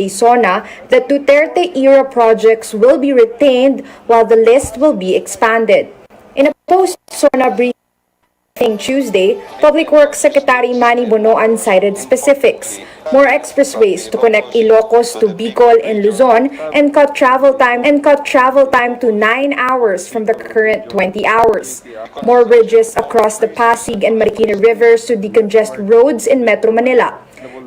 SONA that Duterte-era projects will be retained while the list will be expanded. In a post-SONA briefing Tuesday, Public Works Secretary Manny Bonoan cited specifics: more expressways to connect Ilocos to Bicol and Luzon and cut travel time to 9 hours from the current 20 hours. More bridges across the Pasig and Marikina rivers to decongest roads in Metro Manila.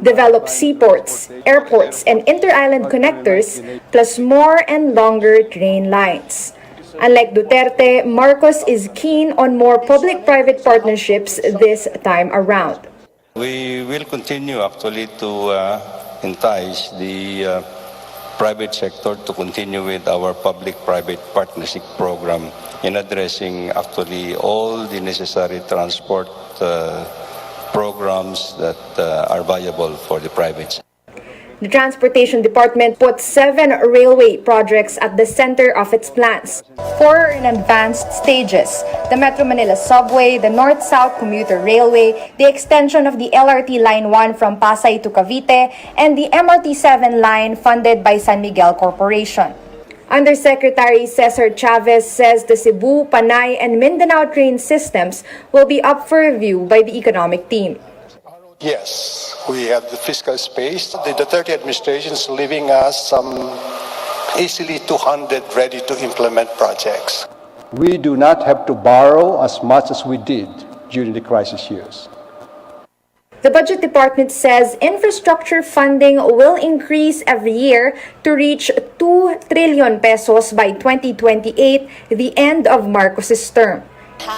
Develop seaports, airports, and inter-island connectors, plus more and longer train lines. Unlike Duterte, Marcos is keen on more public-private partnerships this time around. We will continue actually to entice the private sector to continue with our public-private partnership program in addressing actually all the necessary transport programs that are viable for the private sector. The Transportation Department put 7 railway projects at the center of its plans. 4 are in advanced stages: the Metro Manila Subway, the North-South Commuter Railway, the extension of the LRT Line 1 from Pasay to Cavite, and the MRT 7 line funded by San Miguel Corporation. Undersecretary Cesar Chavez says the Cebu, Panay, and Mindanao train systems will be up for review by the economic team. Yes, we have the fiscal space. The Duterte administration is leaving us some easily 200 ready-to-implement projects. We do not have to borrow as much as we did during the crisis years. The Budget Department says infrastructure funding will increase every year to reach 2 trillion pesos by 2028, the end of Marcos's term.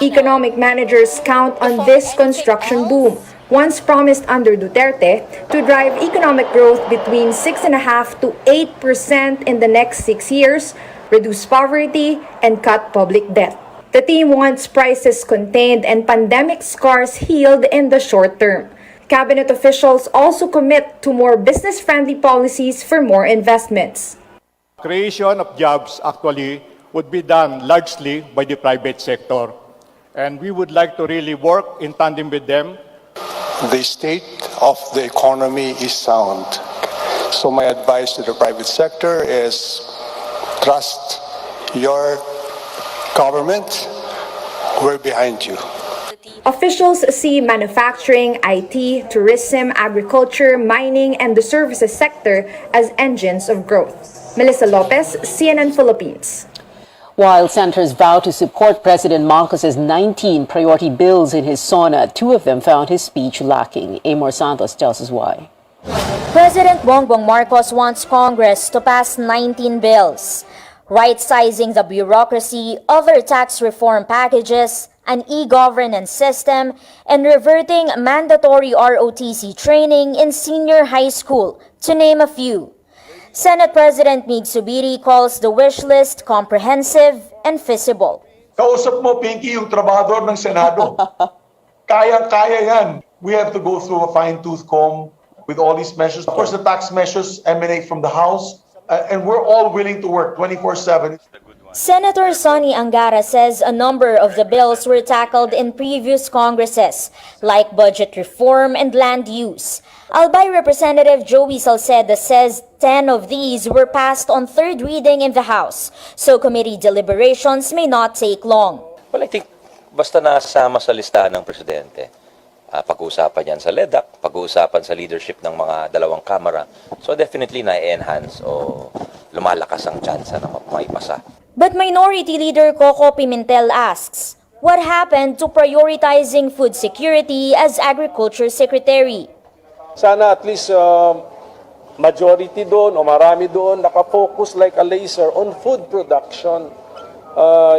Economic managers count on this construction boom, once promised under Duterte, to drive economic growth between 6.5% to 8% in the next 6 years, reduce poverty, and cut public debt. The team wants prices contained and pandemic scars healed in the short term. Cabinet officials also commit to more business-friendly policies for more investments. Creation of jobs actually would be done largely by the private sector, and we would like to really work in tandem with them. The state of the economy is sound. So my advice to the private sector is trust your government. We're behind you. Officials see manufacturing, IT, tourism, agriculture, mining, and the services sector as engines of growth. Melissa Lopez, CNN Philippines. While senators vow to support President Marcos's 19 priority bills in his SONA, 2 of them found his speech lacking. Amor Santos tells us why. President Bongbong Marcos wants Congress to pass 19 bills, right-sizing the bureaucracy, other tax reform packages, an e-governance system, and reverting mandatory ROTC training in senior high school, to name a few. Senate President Mig Zubiri calls the wish list comprehensive and feasible. Kausap mo, Pinky, yung trabador ng Senado. Kaya yan. We have to go through a fine-tooth comb with all these measures. Of course, the tax measures emanate from the House, and we're all willing to work 24/7. Senator Sonny Angara says a number of the bills were tackled in previous Congresses, like budget reform and land use. Albay Representative Joey Salceda says 10 of these were passed on third reading in the House, so committee deliberations may not take long. Well, I think basta nasama sa listahan ng Presidente, pag-uusapan yan sa LEDAC, pag-uusapan sa leadership ng mga dalawang kamara, so definitely na-enhance o lumalakas ang tsansa na maipasa. But Minority Leader Coco Pimentel asks, what happened to prioritizing food security as Agriculture Secretary? Sana at least majority doon o marami doon nakafocus like a laser on food production.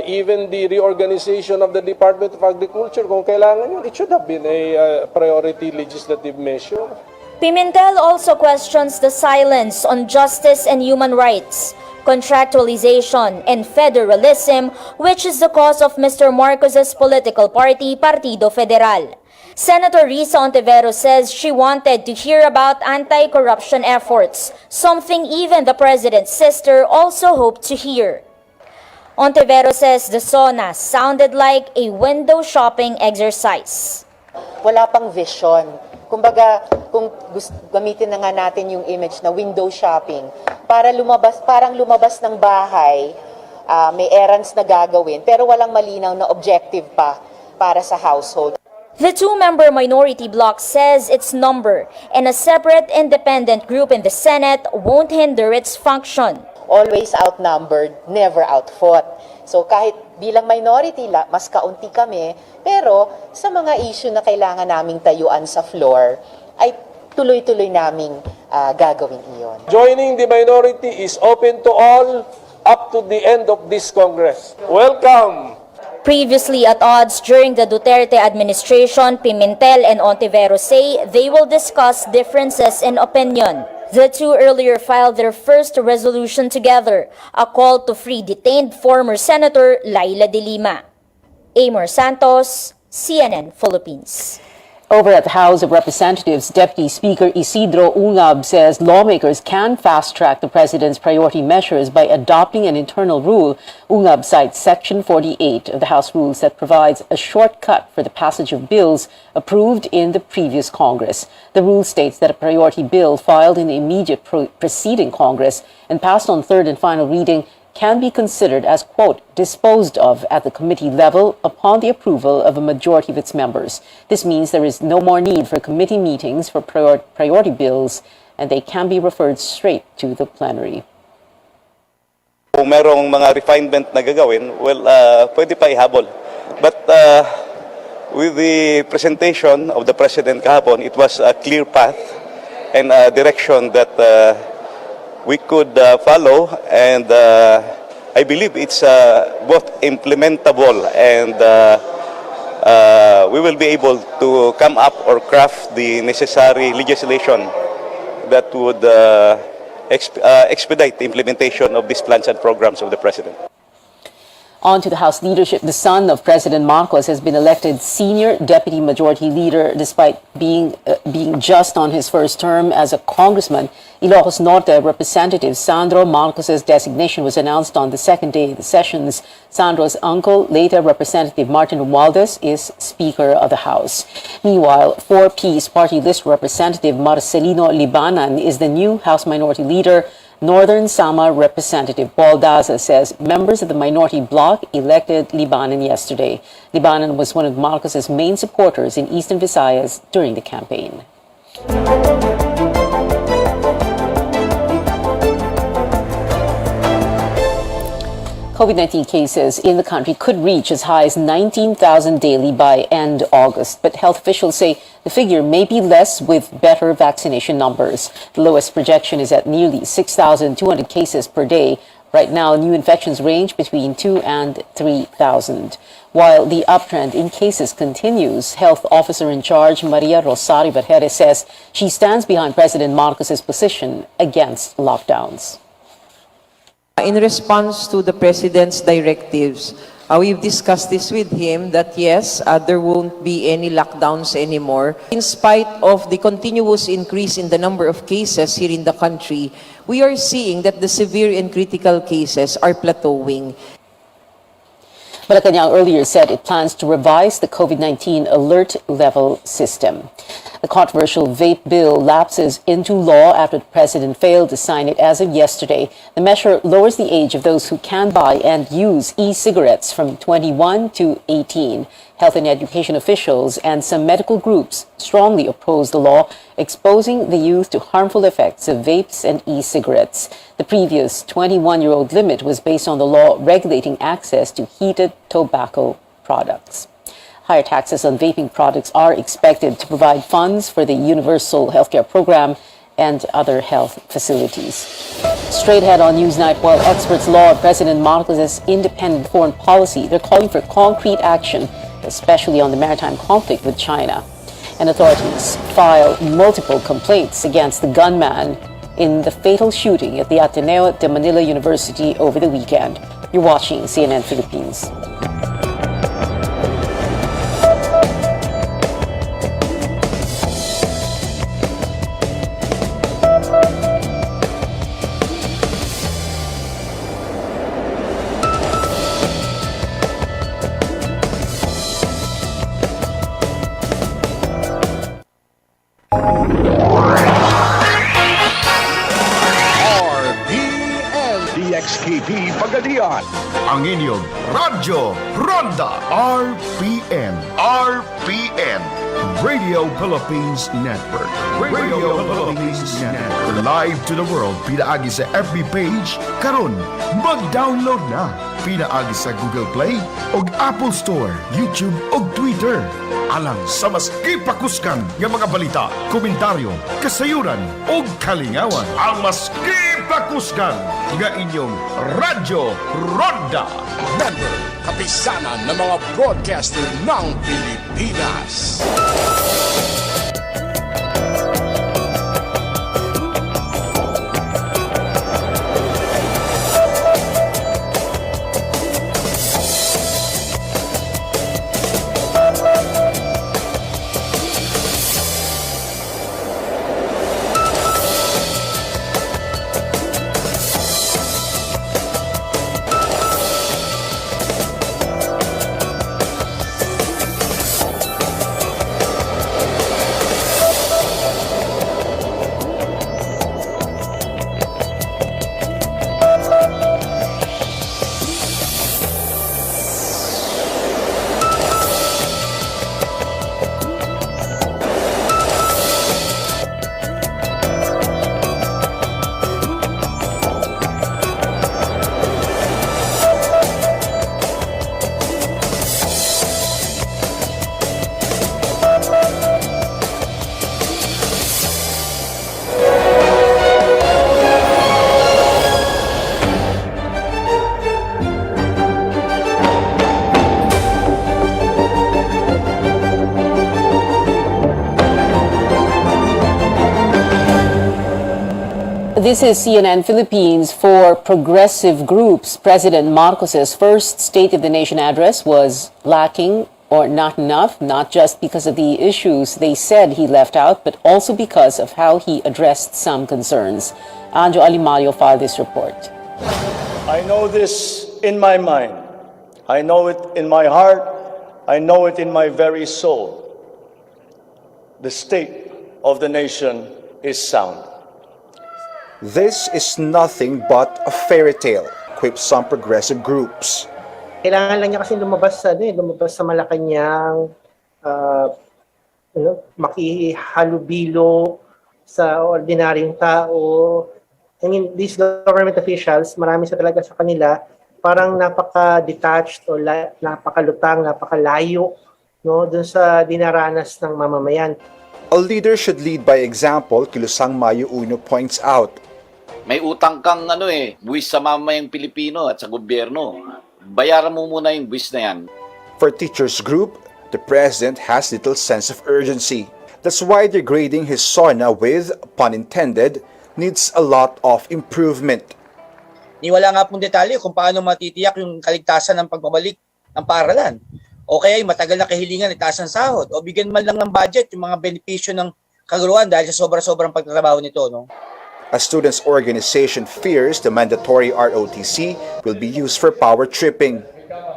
Even the reorganization of the Department of Agriculture, kung kailangan yun, it should have been a priority legislative measure. Pimentel also questions the silence on justice and human rights, contractualization, and federalism, which is the cause of Mr. Marcos's political party, Partido Federal. Senator Risa Ontiveros says she wanted to hear about anti-corruption efforts, something even the president's sister also hoped to hear. Ontiveros says the SONA sounded like a window shopping exercise. Wala pang vision. Kumbaga, kung gamitin na nga natin yung image na window shopping, parang lumabas ng bahay, may errands na gagawin, pero walang malinaw na objective pa para sa household. The two-member minority bloc says its number and a separate independent group in the Senate won't hinder its function. Always outnumbered, never outfought. So kahit bilang minority, mas kaunti kami, pero sa mga issue na kailangan naming tayuan sa floor, ay tuloy-tuloy naming gagawin iyon. Joining the minority is open to all up to the end of this Congress. Welcome! Previously at odds during the Duterte administration, Pimentel and Ontiveros say they will discuss differences in opinion. The two earlier filed their first resolution together, a call to free detained former Senator Laila de Lima. Amor Santos, CNN Philippines. Over at the House of Representatives, Deputy Speaker Isidro Ungab says lawmakers can fast-track the president's priority measures by adopting an internal rule. Ungab cites Section 48 of the House rules that provides a shortcut for the passage of bills approved in the previous Congress. The rule states that a priority bill filed in the immediate preceding Congress and passed on third and final reading can be considered as, quote, disposed of at the committee level upon the approval of a majority of its members. This means there is no more need for committee meetings for priority bills, and they can be referred straight to the plenary. Kung merong mga refinement na gagawin, well, pwede pa ihabol. But with the presentation of the President kahapon, it was a clear path and a direction that we could follow, and I believe it's both implementable and we will be able to come up or craft the necessary legislation that would expedite the implementation of these plans and programs of the President. On to the House leadership. The son of President Marcos has been elected Senior Deputy Majority Leader despite being just on his first term as a congressman. Ilocos Norte Representative Sandro Marcos's designation was announced on the second day of the sessions. Sandro's uncle, later Representative Martin Romualdez, is Speaker of the House. Meanwhile, 4P's party list Representative Marcelino Libanan is the new House Minority Leader. Northern Sama Representative Paul Daza says members of the minority bloc elected Libanan yesterday. Libanan was one of Marcos's main supporters in Eastern Visayas during the campaign. COVID-19 cases in the country could reach as high as 19,000 daily by end August, but health officials say the figure may be less with better vaccination numbers. The lowest projection is at nearly 6,200 cases per day. Right now, new infections range between 2,000 and 3,000. While the uptrend in cases continues, Health Officer in Charge Maria Rosario Vergeres says she stands behind President Marcos's position against lockdowns. In response to the President's directives, we've discussed this with him that yes, there won't be any lockdowns anymore. In spite of the continuous increase in the number of cases here in the country, we are seeing that the severe and critical cases are plateauing. Malacanang earlier said it plans to revise the COVID-19 alert level system. The controversial vape bill lapses into law after the president failed to sign it as of yesterday. The measure lowers the age of those who can buy and use e-cigarettes from 21 to 18. Health and education officials and some medical groups strongly oppose the law, exposing the youth to harmful effects of vapes and e-cigarettes. The previous 21-year-old limit was based on the law regulating access to heated tobacco products. Higher taxes on vaping products are expected to provide funds for the Universal Healthcare Program and other health facilities. Straight ahead on Newsnight, while experts laud President Marcos's independent foreign policy, they're calling for concrete action, especially on the maritime conflict with China. And authorities filed multiple complaints against the gunman in the fatal shooting at the Ateneo de Manila University over the weekend. You're watching CNN Philippines. DXKP Pagadian. Ang inyong Radyo Ronda RPN. RPN. Radio Philippines Network. Radio Philippines Network. Live to the world. Pinaagi sa FB page. Karon, mag-download na. Pinaagi sa Google Play o Apple Store, YouTube o Twitter. Alang sa mas kipakuskan ng mga balita, komentaryo, kasayuran o kalingawan. Ang mas kipakuskan ng inyong Radyo Ronda. Member, kapisanan ng mga broadcaster ng Pilipinas. This is CNN Philippines. For progressive groups, President Marcos's first State of the Nation address was lacking or not enough, not just because of the issues they said he left out, but also because of how he addressed some concerns. Anjo Alimario filed this report. I know this in my mind. I know it in my heart. I know it in my very soul. The state of the nation is sound. This is nothing but a fairy tale, quip some progressive groups. Kailangan lang niya kasi lumabas sa Malacanang, makihalubilo sa ordinaryong tao. I mean, these government officials, marami sa talaga sa kanila, parang napaka-detached o napakalutang, napakalayo dun sa dinaranas ng mamamayan. A leader should lead by example, Kilusang Mayo Uno points out. May utang kang buwis sa mamayang Pilipino at sa gobyerno. Bayaran mo muna yung buwis na yan. For teachers group, the president has little sense of urgency. That's why they're grading his SONA with, pun intended, needs a lot of improvement. Wala nga pong detalye kung paano matitiyak yung kaligtasan ng pagbabalik ng paaralan. O kaya yung matagal na kahilingan, itaas ng sahod. O bigyan man lang ng budget yung mga benepisyo ng kagaruan dahil sa sobra-sobrang pagtatrabaho nito. A students' organization fears the mandatory ROTC will be used for power tripping.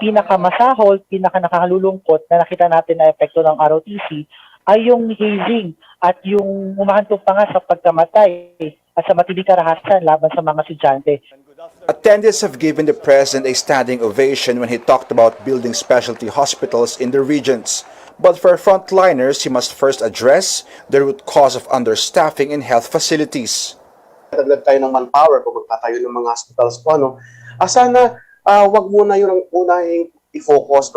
Pinakamasahol, nakakakalulungkot na nakita natin na epekto ng ROTC ay yung hazing at yung umahantong pa nga sa pagkamatay at sa matinding karahasan laban sa mga estudyante. Attendees have given the president a standing ovation when he talked about building specialty hospitals in the regions. But for frontliners, he must first address the root cause of understaffing in health facilities. Taglag tayo ng manpower kung magtatayo ng mga hospitals po, sana wag muna yun ang unahing i-focus,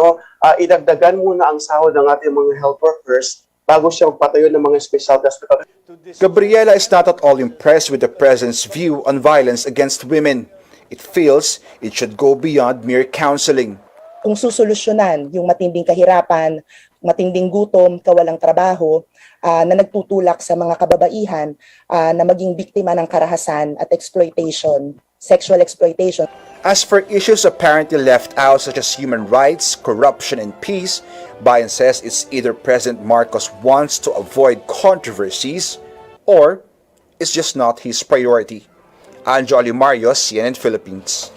idagdagan muna ang sahod ng ating mga health workers bago siya magpatayo ng mga specialty hospital. Gabriela is not at all impressed with the president's view on violence against women. It feels it should go beyond mere counseling. Kung susolusyonan yung matinding kahirapan, matinding gutom, kawalang trabaho, na nagtutulak sa mga kababaihan na maging biktima ng karahasan at exploitation, sexual exploitation. As for issues apparently left out such as human rights, corruption, and peace, Bayan says it's either President Marcos wants to avoid controversies or it's just not his priority. Anjo Alimario, CNN Philippines.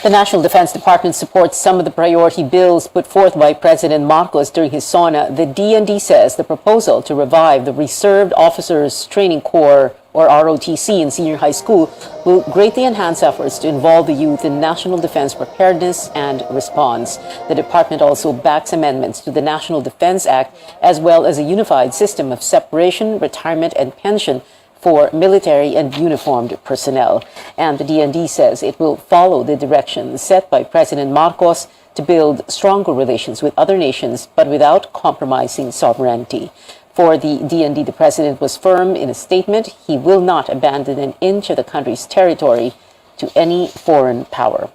The National Defense Department supports some of the priority bills put forth by President Marcos during his SONA. The DND says the proposal to revive the Reserved Officers Training Corps or ROTC, in senior high school will greatly enhance efforts to involve the youth in national defense preparedness and response. The department also backs amendments to the National Defense Act, as well as a unified system of separation, retirement, and pension for military and uniformed personnel. And the DND says it will follow the direction set by President Marcos to build stronger relations with other nations, but without compromising sovereignty. For the DND, the president was firm in a statement. He will not abandon an inch of the country's territory to any foreign power.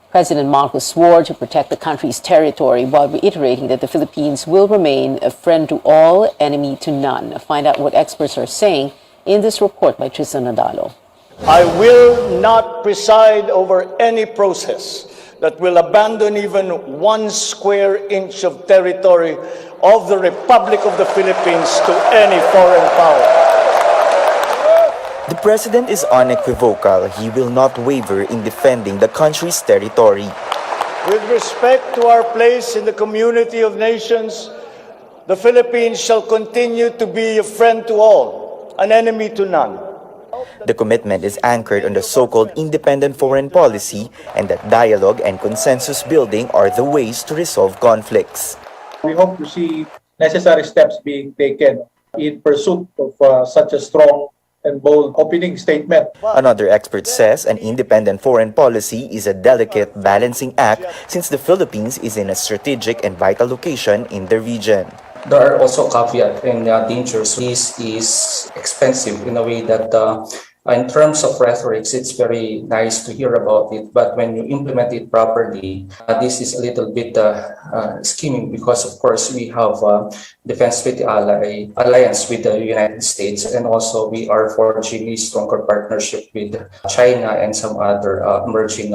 President Marcos swore to protect the country's territory while reiterating that the Philippines will remain a friend to all, enemy to none. Find out what experts are saying in this report by Tristan Nadalo. I will not preside over any process that will abandon even 1 square inch of territory of the Republic of the Philippines to any foreign power. The president is unequivocal. He will not waver in defending the country's territory. With respect to our place in the community of nations, the Philippines shall continue to be a friend to all, an enemy to none. The commitment is anchored on the so-called independent foreign policy, and that dialogue and consensus building are the ways to resolve conflicts. We hope to see necessary steps being taken in pursuit of such a strong and bold opening statement. Another expert says an independent foreign policy is a delicate balancing act since the Philippines is in a strategic and vital location in the region. There are also caveats and dangers. This is expensive in a way that in terms of rhetoric, it's very nice to hear about it, but when you implement it properly, this is a little bit scheming because, of course, we have defense treaty alliance with the United States, and also we are forging a stronger partnership with China and some other emerging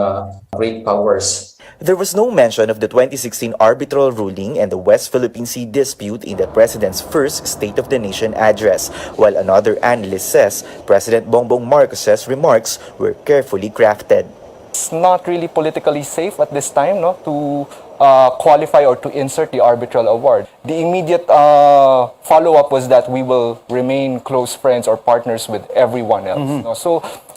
great powers. There was no mention of the 2016 arbitral ruling and the West Philippine Sea dispute in the president's first State of the Nation address, while another analyst says President Bongbong Marcos's remarks were carefully crafted. It's not really politically safe at this time, to qualify or to insert the arbitral award. The immediate follow-up was that we will remain close friends or partners with everyone else.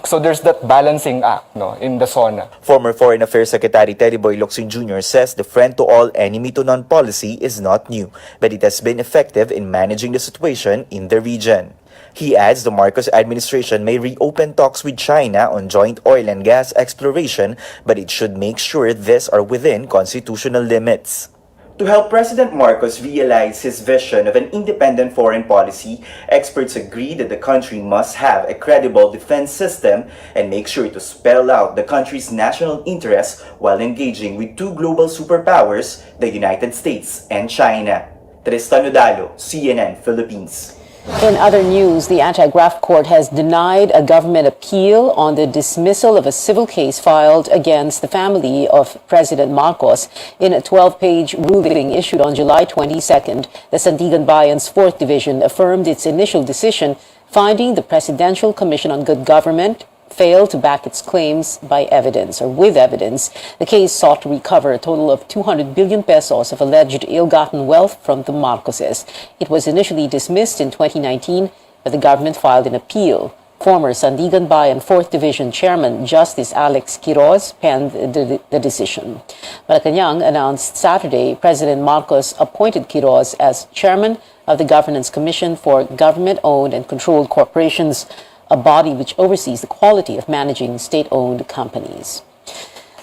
So there's that balancing act in the SONA. Former Foreign Affairs Secretary Teddy Boy Locsin Jr. says the friend to all, enemy to none policy is not new, but it has been effective in managing the situation in the region. He adds the Marcos administration may reopen talks with China on joint oil and gas exploration, but it should make sure these are within constitutional limits. To help President Marcos realize his vision of an independent foreign policy, experts agree that the country must have a credible defense system and make sure to spell out the country's national interests while engaging with two global superpowers, the United States and China. Tristan Nadalo, CNN Philippines. In other news, the anti-graft court has denied a government appeal on the dismissal of a civil case filed against the family of President Marcos. In a 12-page ruling issued on July 22nd, the Sandigan Bayan's 4th Division affirmed its initial decision, finding the Presidential Commission on Good Government failed to back its claims by evidence or with evidence. The case sought to recover a total of 200 billion pesos of alleged ill-gotten wealth from the Marcoses. It was initially dismissed in 2019, but the government filed an appeal. Former Sandigan Bayan 4th Division Chairman Justice Alex Quiroz penned the decision. Malacanang announced Saturday President Marcos appointed Quiroz as chairman of the Governance Commission for Government-Owned and Controlled Corporations, a body which oversees the quality of managing state-owned companies.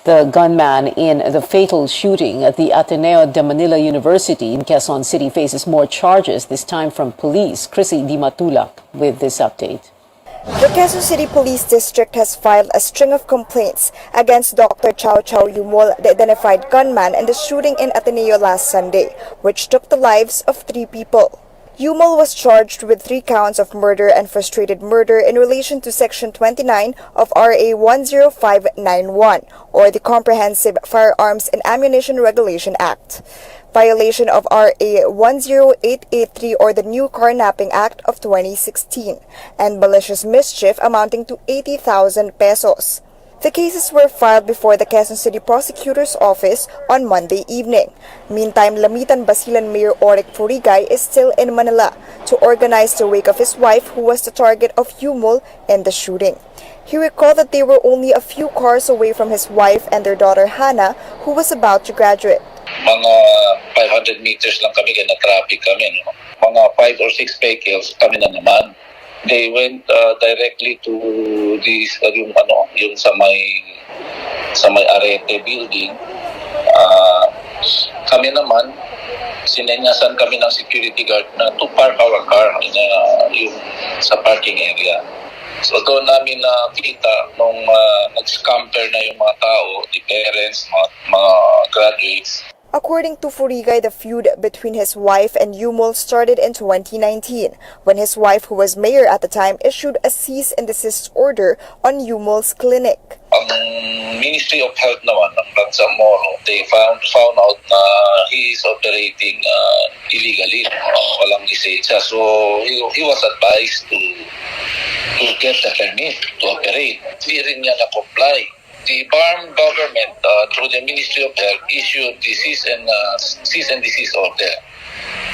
The gunman in the fatal shooting at the Ateneo de Manila University in Quezon City faces more charges, this time from police. Chrissy Di Matulak with this update. The Quezon City Police District has filed a string of complaints against Dr. Chow Chow Yumol, the identified gunman in the shooting in Ateneo last Sunday, which took the lives of 3 people. Yumol was charged with 3 counts of murder and frustrated murder in relation to Section 29 of RA 10591, or the Comprehensive Firearms and Ammunition Regulation Act, violation of RA 10883 or the New Carnapping Act of 2016, and malicious mischief amounting to 80,000 pesos. The cases were filed before the Quezon City Prosecutor's Office on Monday evening. Meantime, Lamitan Basilan Mayor Oric Furigay is still in Manila to organize the wake of his wife, who was the target of Yumol in the shooting. He recalled that they were only a few cars away from his wife and their daughter Hannah, who was about to graduate. Mga 500 meters lang kami, kaya na-traffic kami. No? Mga 5 or 6 vehicles kami na naman. They went directly to this yung sa may Arete building. Kami naman sinenyasan kami ng security guard na to park our car yung sa parking area. So doon namin nakita nung nag-scamper na yung mga tao, the parents, mga graduates. According to Furigay, the feud between his wife and Yumol started in 2019 when his wife, who was mayor at the time, issued a cease and desist order on Yumol's clinic. Ang Ministry of Health naman ng Bangsamoro, they found out na he is operating illegally, walang lisensya. So he was advised to get the permit to operate. Hindi rin niya na-comply. The Barm government, through the Ministry of Health, issued the cease and desist order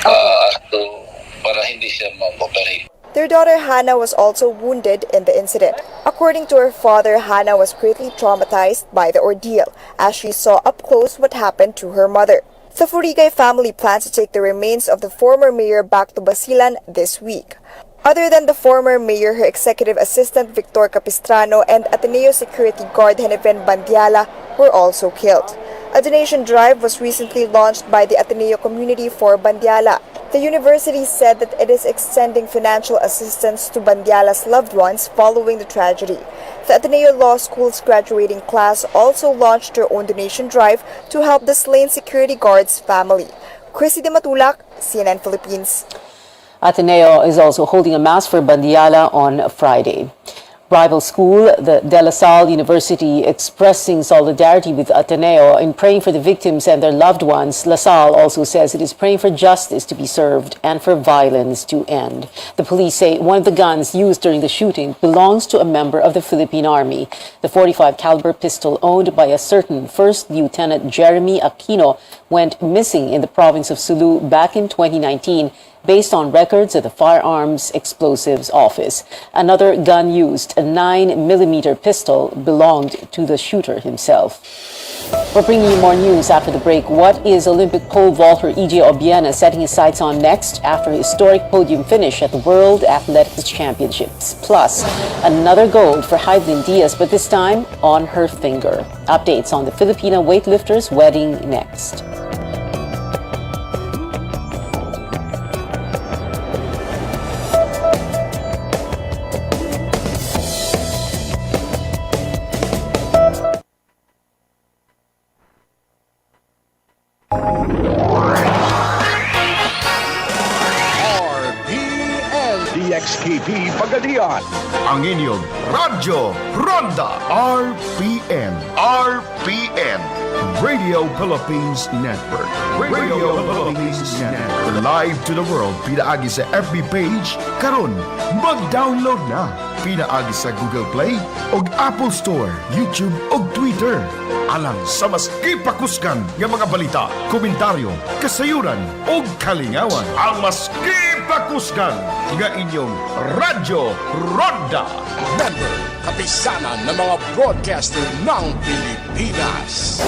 para hindi siya mag-operate. Their daughter Hannah was also wounded in the incident. According to her father, Hannah was greatly traumatized by the ordeal as she saw up close what happened to her mother. The Furigay family plans to take the remains of the former mayor back to Basilan this week. Other than the former mayor, her executive assistant Victor Capistrano and Ateneo security guard Heneven Bandiala were also killed. A donation drive was recently launched by the Ateneo community for Bandiala. The university said that it is extending financial assistance to Bandiala's loved ones following the tragedy. The Ateneo Law School's graduating class also launched their own donation drive to help the slain security guard's family. Chrissy De Matulak, CNN Philippines. Ateneo is also holding a mass for Bandiala on Friday. Rival school, the De La Salle University, expressing solidarity with Ateneo in praying for the victims and their loved ones. La Salle also says it is praying for justice to be served and for violence to end. The police say one of the guns used during the shooting belongs to a member of the Philippine Army. The .45 caliber pistol owned by a certain First Lieutenant Jeremy Aquino went missing in the province of Sulu back in 2019. Based on records of the Firearms Explosives Office. Another gun used, a 9mm pistol, belonged to the shooter himself. We're bringing you more news after the break. What is Olympic pole vaulter E.J. Obiena setting his sights on next after a historic podium finish at the World Athletics Championships? Plus, another gold for Heidelin Diaz, but this time on her finger. Updates on the Filipina weightlifter's wedding next. RPN DXKP Pagadian, ang inyong Radyo Ronda. RPN Radio Philippines Network. Radio Philippines Network. Live to the world, pinaagi sa FB page, karon mag-download na. Pinaagi sa Google Play o Apple Store, YouTube o Twitter. Alang sa mas ipakuskan ng mga balita, komentaryo, kasayuran o kalingawan. Ang mas ipakuskan ng inyong Radyo Ronda. Member, kapisanan ng mga broadcaster ng Pilipinas.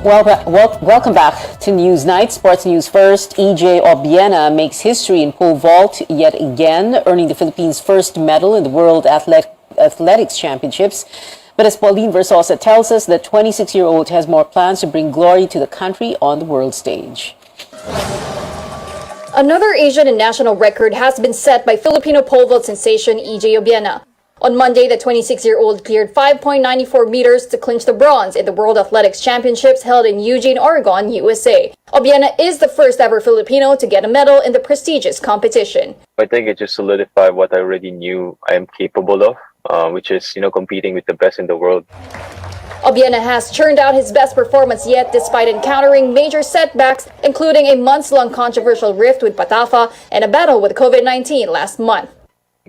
Welcome back to Newsnight. Sports news first. EJ Obiena makes history in pole vault yet again, earning the Philippines' first medal in the World Athletics Championships. But as Pauline Versosa tells us, the 26-year-old has more plans to bring glory to the country on the world stage. Another Asian and national record has been set by Filipino pole vault sensation EJ Obiena. On Monday, the 26-year-old cleared 5.94 meters to clinch the bronze in the World Athletics Championships held in Eugene, Oregon, USA. Obiena is the first ever Filipino to get a medal in the prestigious competition. I think it just solidified what I already knew I am capable of, which is, competing with the best in the world. Obiena has churned out his best performance yet despite encountering major setbacks, including a months-long controversial rift with Patafa and a battle with COVID-19 last month.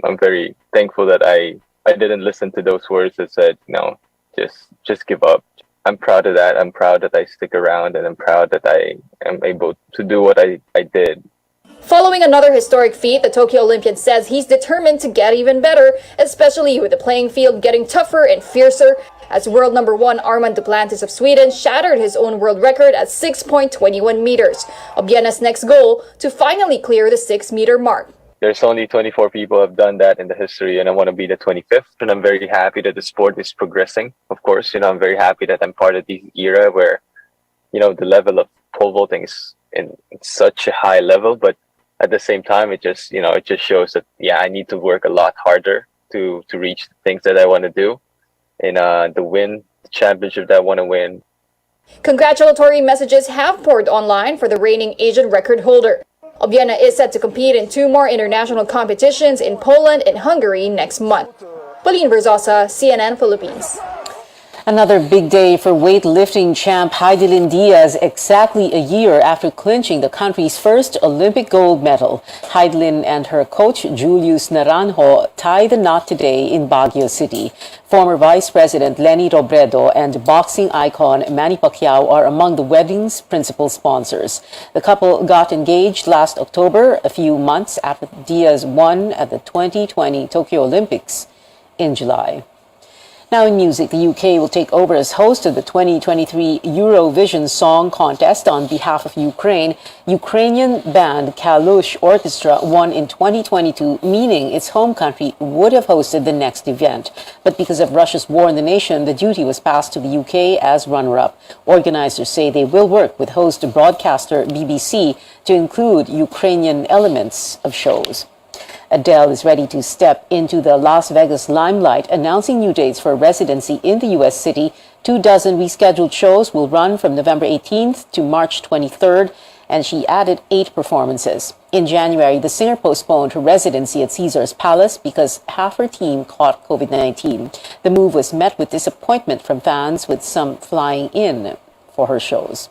I'm very thankful that I didn't listen to those words that said, just give up. I'm proud of that. I'm proud that I stick around, and I'm proud that I am able to do what I did. Following another historic feat, the Tokyo Olympian says he's determined to get even better, especially with the playing field getting tougher and fiercer, as world number 1 Armand Duplantis of Sweden shattered his own world record at 6.21 meters. Obiena's next goal, to finally clear the 6-meter mark. There's only 24 people who have done that in the history, and I want to be the 25th. And I'm very happy that the sport is progressing. Of course, I'm very happy that I'm part of this era where, the level of pole vaulting is in such a high level. But at the same time, it just shows that, I need to work a lot harder to reach the things that I want to do, and the championship that I want to win. Congratulatory messages have poured online for the reigning Asian record holder. Obiena is set to compete in 2 more international competitions in Poland and Hungary next month. Pauline Versosa, CNN Philippines. Another big day for weightlifting champ Heidelin Diaz, exactly a year after clinching the country's first Olympic gold medal. Heidelin and her coach Julius Naranjo tie the knot today in Baguio City. Former Vice President Lenny Robredo and boxing icon Manny Pacquiao are among the wedding's principal sponsors. The couple got engaged last October, a few months after Diaz won at the 2020 Tokyo Olympics in July. Now in music, the UK will take over as host of the 2023 Eurovision Song Contest on behalf of Ukraine. Ukrainian band Kalush Orchestra won in 2022, meaning its home country would have hosted the next event. But because of Russia's war in the nation, the duty was passed to the UK as runner-up. Organizers say they will work with host broadcaster BBC to include Ukrainian elements of shows. Adele is ready to step into the Las Vegas limelight, announcing new dates for residency in the U.S. city. 24 rescheduled shows will run from November 18th to March 23rd, and she added 8 performances. In January, the singer postponed her residency at Caesars Palace because half her team caught COVID-19. The move was met with disappointment from fans, with some flying in for her shows.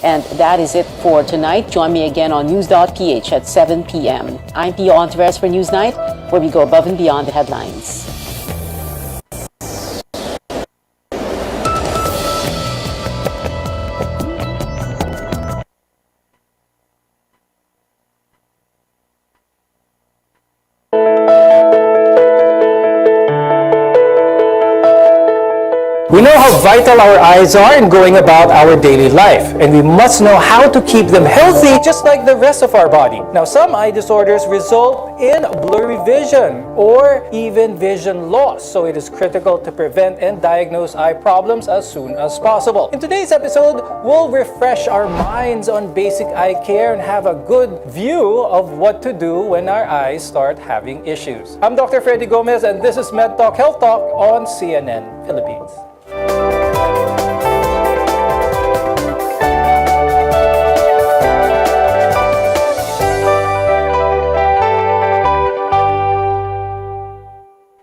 And that is it for tonight. Join me again on news.ph at 7 p.m. I'm Pio Ontiveros for Newsnight, where we go above and beyond the headlines. We know how vital our eyes are in going about our daily life, and we must know how to keep them healthy just like the rest of our body. Now, some eye disorders result in blurry vision or even vision loss, so it is critical to prevent and diagnose eye problems as soon as possible. In today's episode, we'll refresh our minds on basic eye care and have a good view of what to do when our eyes start having issues. I'm Dr. Freddy Gomez, and this is Med Talk Health Talk on CNN Philippines.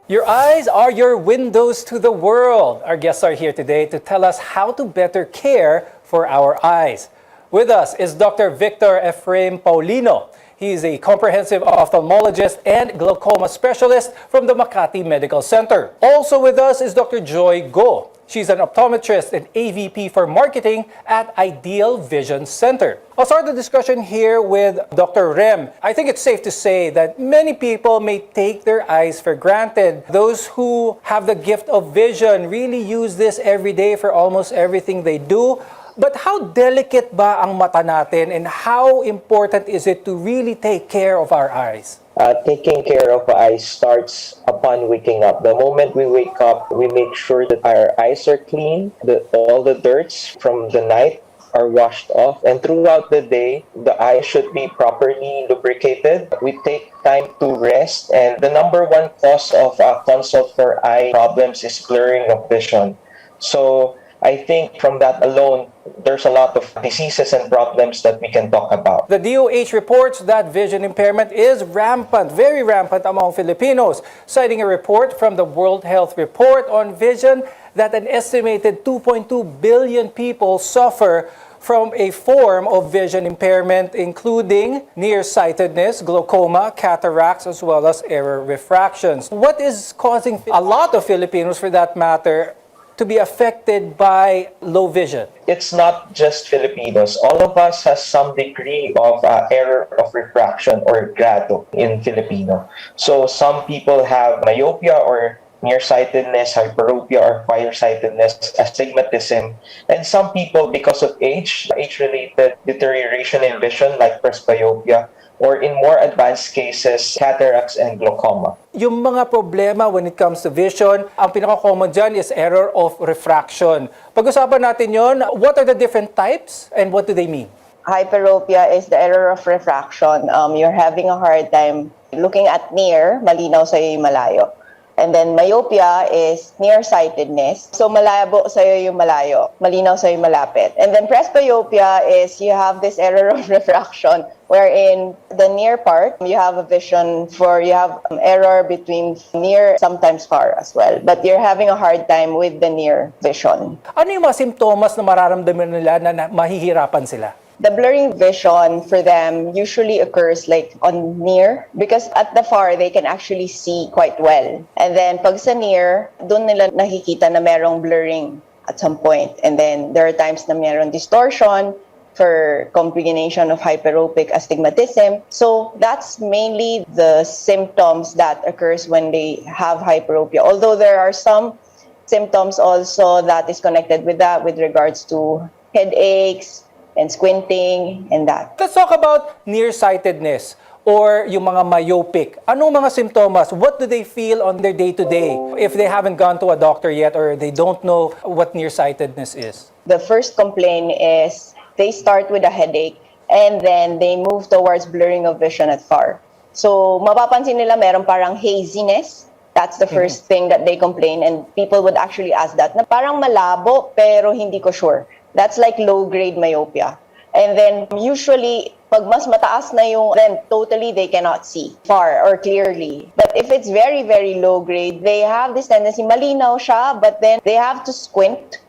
Your eyes are your windows to the world. Our guests are here today to tell us how to better care for our eyes. With us is Dr. Victor Efraim Paulino. He is a comprehensive ophthalmologist and glaucoma specialist from the Makati Medical Center. Also with us is Dr. Joy Go. She's an optometrist and AVP for marketing at Ideal Vision Center. I'll start the discussion here with Dr. Rem. I think it's safe to say that many people may take their eyes for granted. Those who have the gift of vision really use this every day for almost everything they do. But how delicate ba ang mata natin and how important is it to really take care of our eyes? Taking care of our eyes starts upon waking up. The moment we wake up, we make sure that our eyes are clean, that all the dirts from the night are washed off, and throughout the day, the eye should be properly lubricated. We take time to rest, and the number one cause of consult for eye problems is blurring of vision. So I think from that alone, there's a lot of diseases and problems that we can talk about. The DOH reports that vision impairment is rampant, very rampant among Filipinos, citing a report from the World Health Report on Vision that an estimated 2.2 billion people suffer from a form of vision impairment, including nearsightedness, glaucoma, cataracts, as well as error refractions. What is causing a lot of Filipinos, for that matter, to be affected by low vision? It's not just Filipinos. All of us has some degree of error of refraction or grado in Filipino. So some people have myopia or nearsightedness, hyperopia, or farsightedness, astigmatism. And some people, because of age-related deterioration in vision like presbyopia, or in more advanced cases, cataracts and glaucoma. Yung mga problema when it comes to vision, ang pinaka-common dyan is error of refraction. Pag-usapan natin yon, what are the different types and what do they mean? Hyperopia is the error of refraction. You're having a hard time looking at near, malinaw sa'yo yung malayo. And then myopia is nearsightedness. So malabo sa'yo yung malayo, malinaw sa'yo yung malapit. And then presbyopia is you have this error of refraction wherein the near part, you have a vision you have error between near, sometimes far as well. But you're having a hard time with the near vision. Ano yung mga simptomas na mararamdaman nila na mahihirapan sila? The blurring vision for them usually occurs like on near because at the far they can actually see quite well. And then pag sa near, doon nila nakikita na merong blurring at some point. And then there are times na merong distortion for combination of hyperopic astigmatism. So that's mainly the symptoms that occurs when they have hyperopia. Although there are some symptoms also that is connected with that with regards to headaches, and squinting, and that. Let's talk about nearsightedness or yung mga myopic. Anong mga simptomas? What do they feel on their day-to-day if they haven't gone to a doctor yet or they don't know what nearsightedness is? The first complaint is they start with a headache and then they move towards blurring of vision at far. So mapapansin nila meron parang haziness. That's the first thing that they complain, and people would actually ask that, na parang malabo pero hindi ko sure. That's like low-grade myopia. And then usually, pag mas mataas na yung, then totally they cannot see far or clearly. But if it's very, very low-grade, they have this tendency, malinaw siya, but then they have to squint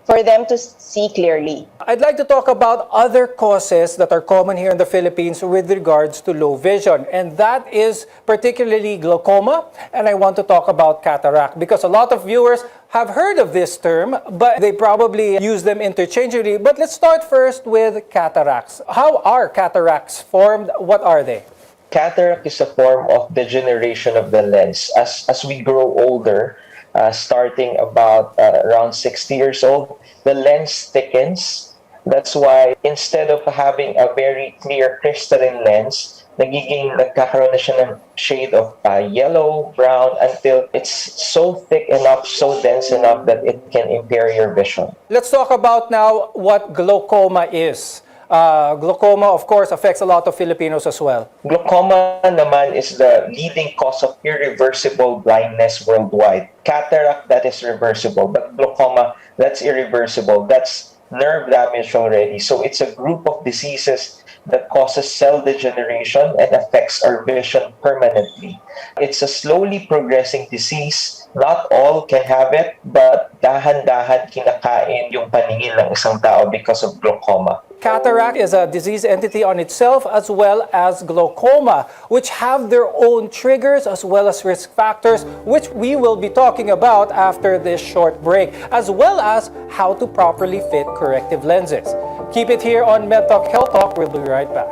for them to see clearly. I'd like to talk about other causes that are common here in the Philippines with regards to low vision. And that is particularly glaucoma. And I want to talk about cataract because a lot of viewers have heard of this term, but they probably use them interchangeably. But let's start first with cataracts. How are cataracts formed? What are they? Cataract is a form of degeneration of the lens. As we grow older, starting about around 60 years old, the lens thickens. That's why instead of having a very clear crystalline lens, nagkakaroon na siya ng shade of yellow, brown, until it's so thick enough, so dense enough that it can impair your vision. Let's talk about now what glaucoma is. Glaucoma, of course, affects a lot of Filipinos as well. Glaucoma naman is the leading cause of irreversible blindness worldwide. Cataract, that is reversible, but glaucoma, that's irreversible. That's nerve damage already. So it's a group of diseases that causes cell degeneration and affects our vision permanently. It's a slowly progressing disease. Not all can have it, but dahan-dahan kinakain yung paningin ng isang tao because of glaucoma. Cataract is a disease entity on itself as well as glaucoma, which have their own triggers as well as risk factors, which we will be talking about after this short break, as well as how to properly fit corrective lenses. Keep it here on MedTalk Health Talk. We'll be right back.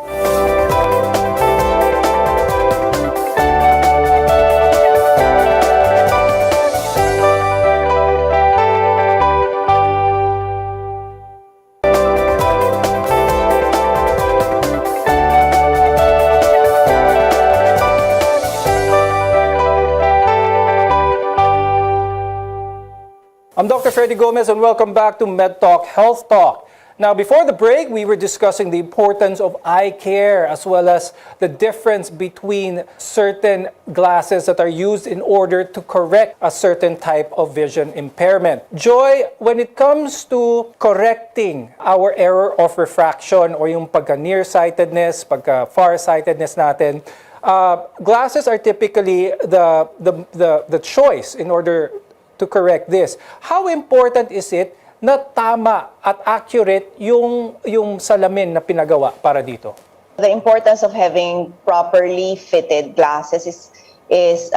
I'm Dr. Freddy Gomez and welcome back to Med Talk Health Talk. Now, before the break, we were discussing the importance of eye care as well as the difference between certain glasses that are used in order to correct a certain type of vision impairment. Joy, when it comes to correcting our error of refraction or yung pagka-nearsightedness, pagka-farsightedness natin, glasses are typically the choice in order to correct this. How important is it na tama at accurate yung salamin na pinagawa para dito? The importance of having properly fitted glasses is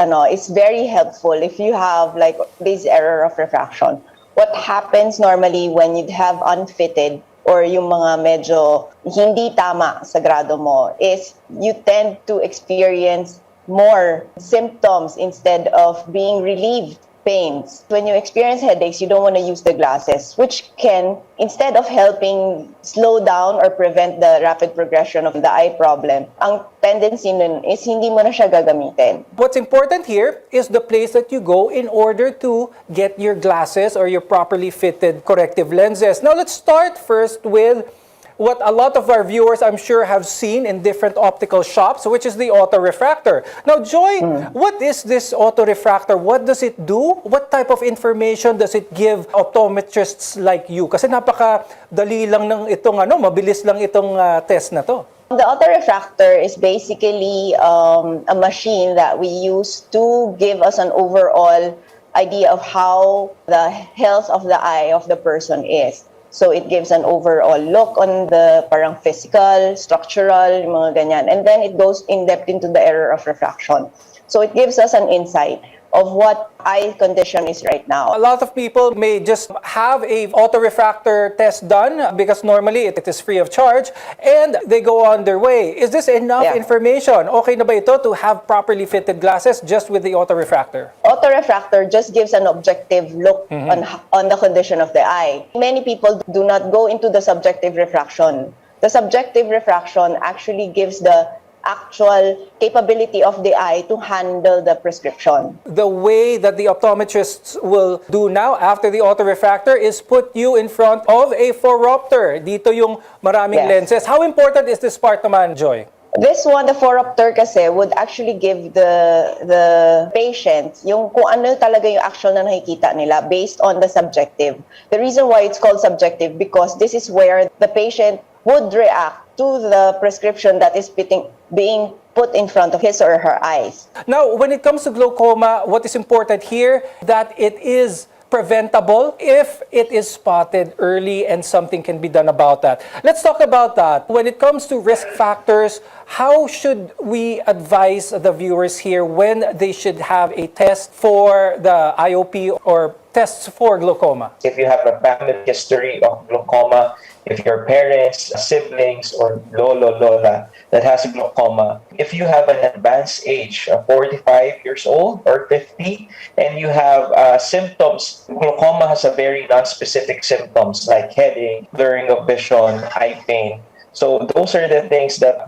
very helpful if you have like this error of refraction. What happens normally when you have unfitted or yung mga medyo hindi tama sa grado mo is you tend to experience more symptoms instead of being relieved pains. When you experience headaches, you don't want to use the glasses, which can, instead of helping slow down or prevent the rapid progression of the eye problem, ang tendency nun is hindi mo na siya gagamitin. What's important here is the place that you go in order to get your glasses or your properly fitted corrective lenses. Now, let's start first with what a lot of our viewers, I'm sure, have seen in different optical shops, which is the autorefractor. Now, Joy, what is this autorefractor? What does it do? What type of information does it give optometrists like you? Kasi napakadali lang ng itong mabilis lang itong test na to. The autorefractor is basically a machine that we use to give us an overall idea of how the health of the eye of the person is. So it gives an overall look on the parang physical, structural, mga ganyan. And then it goes in depth into the error of refraction. So it gives us an insight of what eye condition is right now. A lot of people may just have a autorefractor test done because normally it is free of charge and they go on their way. Is this enough information? Okay na ba ito to have properly fitted glasses just with the autorefractor? Autorefractor just gives an objective look on the condition of the eye. Many people do not go into the subjective refraction. The subjective refraction actually gives the actual capability of the eye to handle the prescription. The way that the optometrists will do now after the autorefractor is put you in front of a phoropter. Dito yung maraming lenses. How important is this part naman, Joy? This one, the phoropter kasi, would actually give the patient yung kung ano talaga yung actual na nakikita nila based on the subjective. The reason why it's called subjective because this is where the patient would react to the prescription that is being put in front of his or her eyes. Now, when it comes to glaucoma, what is important here that it is preventable if it is spotted early and something can be done about that. Let's talk about that. When it comes to risk factors, how should we advise the viewers here when they should have a test for the IOP or tests for glaucoma? If you have a family history of glaucoma, if your parents, siblings, or lolo, lola that has glaucoma, if you have an advanced age of 45 years old or 50, and you have symptoms, glaucoma has a very non-specific symptoms like headache, blurring of vision, eye pain. So those are the things that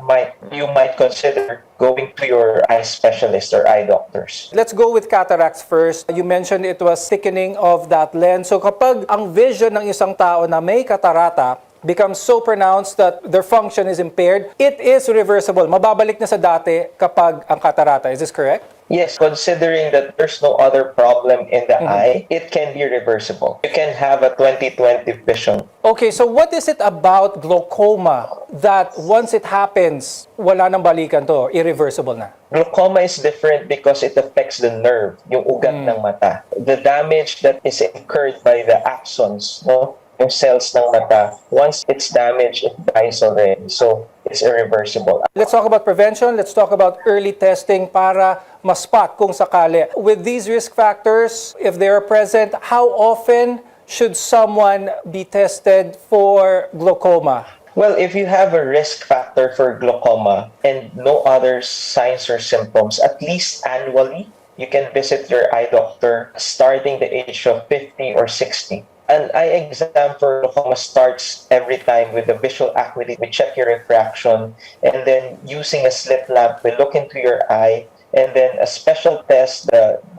you might consider going to your eye specialist or eye doctors. Let's go with cataracts first. You mentioned it was thickening of that lens. So kapag ang vision ng isang tao na may katarata becomes so pronounced that their function is impaired, it is reversible. Mababalik na sa dati kapag ang katarata. Is this correct? Yes, considering that there's no other problem in the eye, it can be reversible. You can have a 20/20 vision. Okay, so what is it about glaucoma that once it happens, wala nang balikan to, irreversible na? Glaucoma is different because it affects the nerve, yung ugat ng mata. The damage that is incurred by the axons, yung cells ng mata, once it's damaged, it dies already. So, it's irreversible. Let's talk about prevention. Let's talk about early testing para ma-spot kung sakali. With these risk factors, if they are present, how often should someone be tested for glaucoma? Well, if you have a risk factor for glaucoma and no other signs or symptoms, at least annually, you can visit your eye doctor starting the age of 50 or 60. An eye exam for glaucoma starts every time with the visual acuity. We check your refraction, and then using a slit lamp, we look into your eye and then a special test,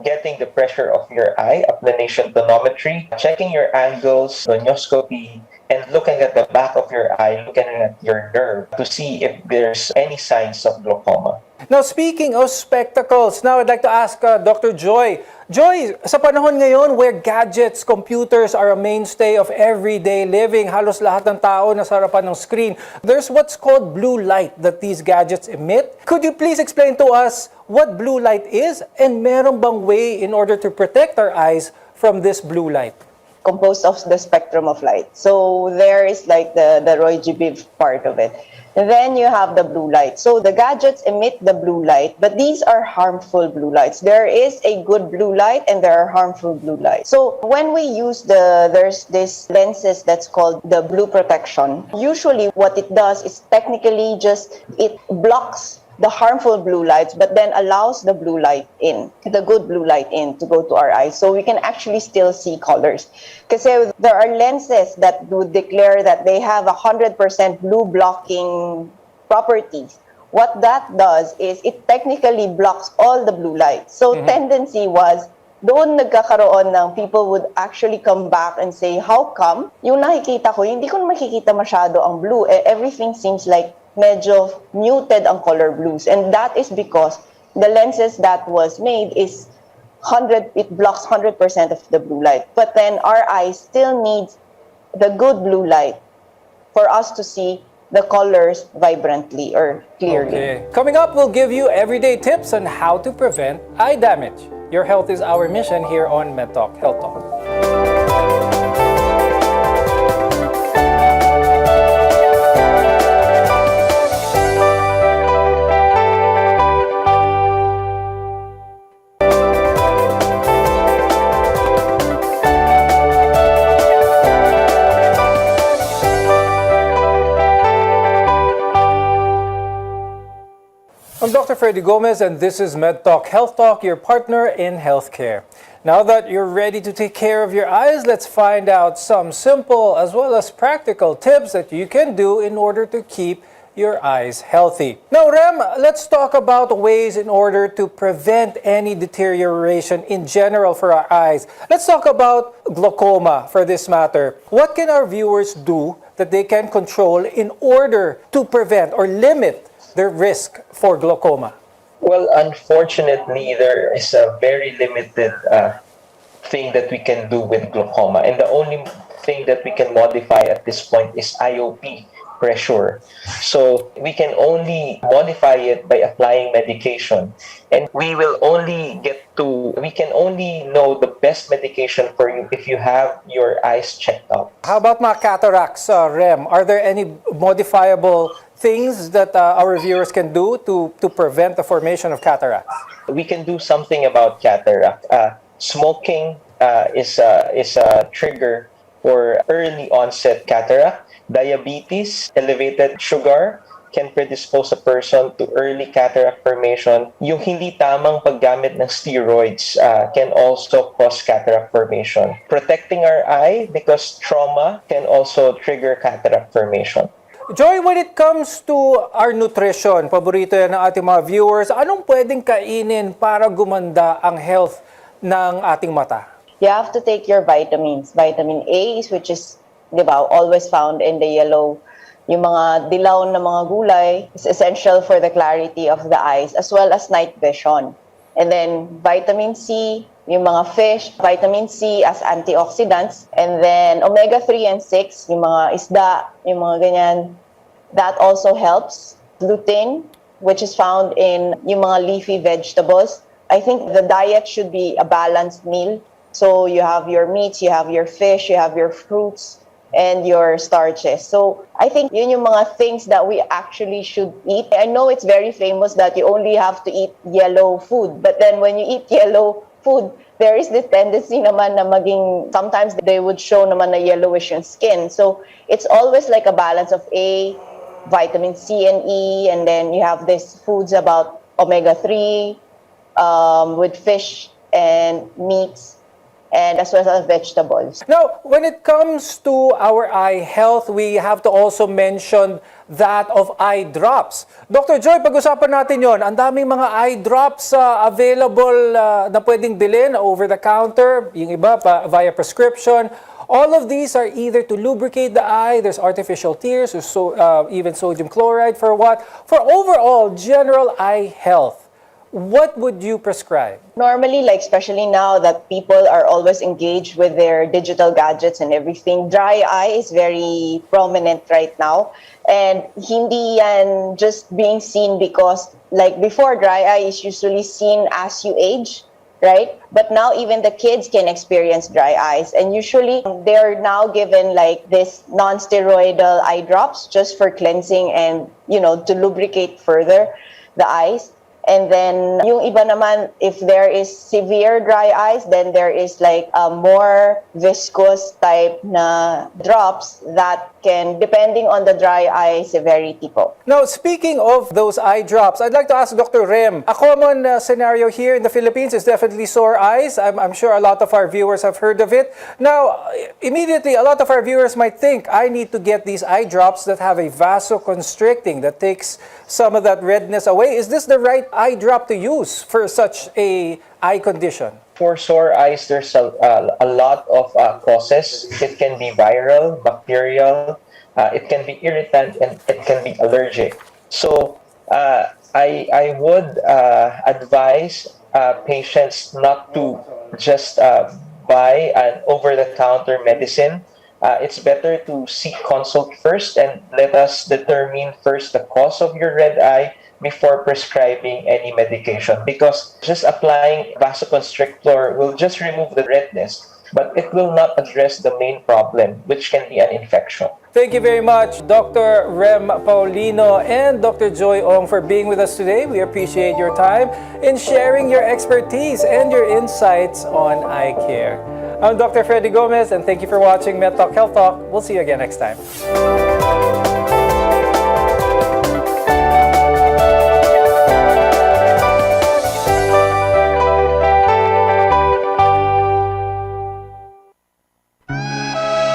getting the pressure of your eye, applanation tonometry, checking your angles, gonioscopy, and looking at the back of your eye, looking at your nerve to see if there's any signs of glaucoma. Now, speaking of spectacles, now I'd like to ask Dr. Joy. Joy, sa panahon ngayon where gadgets, computers are a mainstay of everyday living, halos lahat ng tao nasa harapan ng screen, there's what's called blue light that these gadgets emit. Could you please explain to us what blue light is and meron bang way in order to protect our eyes from this blue light? Composed of the spectrum of light. So there is like the Roy G. Biv part of it. And then you have the blue light. So the gadgets emit the blue light, but these are harmful blue lights. There is a good blue light and there are harmful blue lights. So when we use there's this lenses that's called the blue protection. Usually what it does is technically just it blocks the harmful blue lights, but then allows the blue light in, the good blue light in to go to our eyes. So we can actually still see colors. Because there are lenses that would declare that they have 100% blue blocking properties. What that does is it technically blocks all the blue light. So tendency was, doon nagkakaroon ng people would actually come back and say, how come? Yung nakikita ko, hindi ko makikita masyado ang blue. Everything seems like medyo muted ang color blues, and that is because the lenses that was made is it blocks 100% of the blue light, but then our eyes still needs the good blue light for us to see the colors vibrantly or clearly. Okay. Coming up, we'll give you everyday tips on how to prevent eye damage. Your health is our mission here on MedTalk Health Talk. I'm Dr. Freddy Gomez, and this is MedTalk Health Talk, your partner in healthcare. Now that you're ready to take care of your eyes, let's find out some simple as well as practical tips that you can do in order to keep your eyes healthy. Now, Rem, let's talk about ways in order to prevent any deterioration in general for our eyes. Let's talk about glaucoma for this matter. What can our viewers do that they can control in order to prevent or limit the risk for glaucoma? Well, unfortunately, there is a very limited thing that we can do with glaucoma. And the only thing that we can modify at this point is IOP pressure. So we can only modify it by applying medication. And we can only know the best medication for you if you have your eyes checked out. How about mga cataracts, Rem? Are there any modifiable things that our viewers can do to prevent the formation of cataracts? We can do something about cataract. Smoking is a trigger for early onset cataract. Diabetes, elevated sugar can predispose a person to early cataract formation. Yung hindi tamang paggamit ng steroids can also cause cataract formation. Protecting our eye because trauma can also trigger cataract formation. Joy, when it comes to our nutrition, paborito yan ng ating mga viewers, anong pwedeng kainin para gumanda ang health ng ating mata? You have to take your vitamins. Vitamin A, which is, di ba, always found in the yellow. Yung mga dilaw na mga gulay is essential for the clarity of the eyes as well as night vision. And then vitamin C, yung mga fish, vitamin C as antioxidants. And then omega-3 and 6, yung mga isda, yung mga ganyan. That also helps. Lutein, which is found in yung mga leafy vegetables. I think the diet should be a balanced meal. So you have your meats, you have your fish, you have your fruits, and your starches. So I think yun yung mga things that we actually should eat. I know it's very famous that you only have to eat yellow food, but then when you eat yellow food, there is this tendency naman na maging, sometimes they would show naman na yellowish yung skin. So it's always like a balance of A, vitamin C and E, and then you have these foods about omega-3 with fish and meats. and as well as vegetables. Now, when it comes to our eye health, we have to also mention that of eye drops. Dr. Joy, pag-usapan natin yon. Ang daming mga eye drops available na pwedeng bilhin over the counter, yung iba pa via prescription. All of these are either to lubricate the eye, there's artificial tears, or even sodium chloride for what? For overall general eye health. What would you prescribe? Normally, like especially now that people are always engaged with their digital gadgets and everything, dry eye is very prominent right now. And hindi yan just being seen because like before, dry eye is usually seen as you age, right? But now even the kids can experience dry eyes. And usually they're now given like this non-steroidal eye drops just for cleansing and, you know, to lubricate further the eyes. And then yung iba naman, if there is severe dry eyes, then there is like a more viscous type na drops that can, depending on the dry eye severity po. Now, speaking of those eye drops, I'd like to ask Dr. Rem, a common scenario here in the Philippines is definitely sore eyes. I'm sure a lot of our viewers have heard of it. Now, immediately, a lot of our viewers might think, I need to get these eye drops that have a vasoconstricting, that takes some of that redness away. Is this the right eye drop to use for such a eye condition? For sore eyes, there's a lot of causes. It can be viral, bacterial, it can be irritant, and it can be allergic. So I would advise patients not to just buy an over-the-counter medicine. It's better to seek consult first and let us determine first the cause of your red eye before prescribing any medication, because just applying vasoconstrictor will just remove the redness, but it will not address the main problem, which can be an infection. Thank you very much, Dr. Rem Paulino and Dr. Joy Ong, for being with us today. We appreciate your time in sharing your expertise and your insights on eye care. I'm Dr. Freddy Gomez, and thank you for watching MedTalk Health Talk. We'll see you again next time.